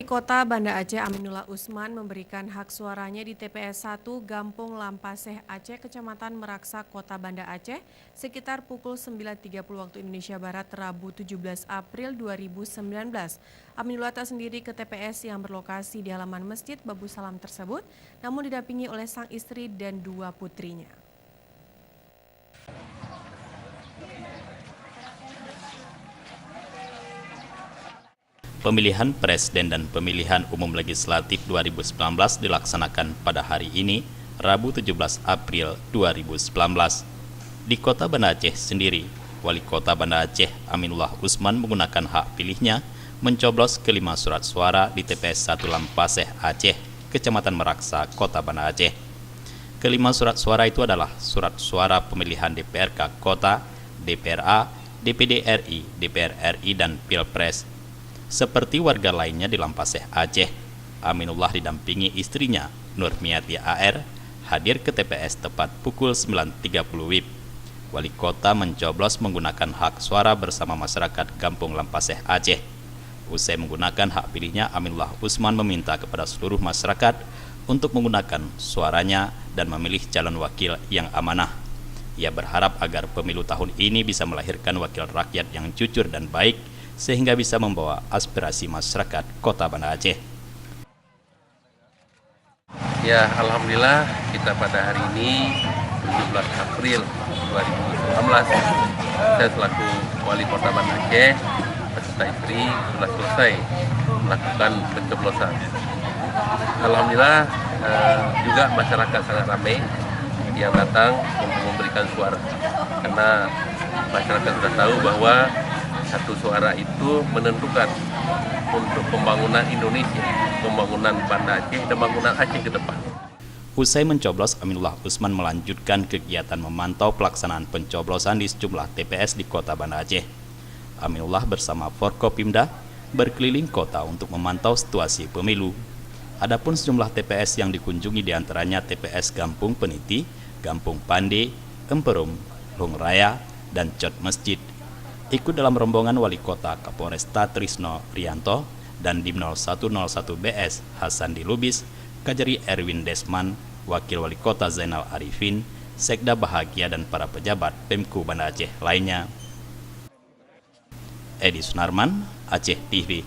Kota Banda Aceh Aminullah Usman memberikan hak suaranya di TPS 1 Gampung Lampaseh Aceh, Kecamatan Meraksa, Kota Banda Aceh, sekitar pukul 9.30 waktu Indonesia Barat, Rabu 17 April 2019. Aminullah tak sendiri ke TPS yang berlokasi di halaman Masjid Babu Salam tersebut, namun didampingi oleh sang istri dan dua putrinya. Pemilihan Presiden dan Pemilihan Umum Legislatif 2019 dilaksanakan pada hari ini, Rabu 17 April 2019. Di Kota Banda Aceh sendiri, Wali Kota Banda Aceh Aminullah Usman menggunakan hak pilihnya mencoblos kelima surat suara di TPS 1 Lampaseh Aceh, Kecamatan Meraksa, Kota Banda Aceh. Kelima surat suara itu adalah surat suara pemilihan DPRK Kota, DPRA, DPD RI, DPR RI, dan Pilpres. Seperti warga lainnya di Lampaseh Aceh, Aminullah didampingi istrinya Nurmiati AR hadir ke TPS tepat pukul 9.30 WIB. Wali Kota mencoblos menggunakan hak suara bersama masyarakat Kampung Lampaseh Aceh. Usai menggunakan hak pilihnya, Aminullah Usman meminta kepada seluruh masyarakat untuk menggunakan suaranya dan memilih calon wakil yang amanah. Ia berharap agar pemilu tahun ini bisa melahirkan wakil rakyat yang jujur dan baik, sehingga bisa membawa aspirasi masyarakat Kota Banda Aceh. Ya, alhamdulillah kita pada hari ini 17 April 2019, saya selaku Wali Kota Banda Aceh beserta istri sudah selesai melakukan pencoblosan. Alhamdulillah juga masyarakat sangat ramai yang datang untuk memberikan suara, karena masyarakat sudah tahu bahwa satu suara itu menentukan untuk pembangunan Indonesia, pembangunan Banda Aceh, dan pembangunan Aceh ke depan. Usai mencoblos, Aminullah Usman melanjutkan kegiatan memantau pelaksanaan pencoblosan di sejumlah TPS di Kota Banda Aceh. Aminullah bersama Forkopimda berkeliling kota untuk memantau situasi pemilu. Adapun sejumlah TPS yang dikunjungi diantaranya TPS Gampung Peniti, Gampung Pande, Emperum, Lung Raya, dan Cot Masjid. Ikut dalam rombongan Wali Kota Kapolresta Trisno Rianto dan Dim 0101 BS Hasan Dilubis, Kajari Erwin Desman, Wakil Wali Kota Zainal Arifin, Sekda Bahagia, dan para pejabat Pemku Banda Aceh lainnya. Edi Sunarman, Aceh TV.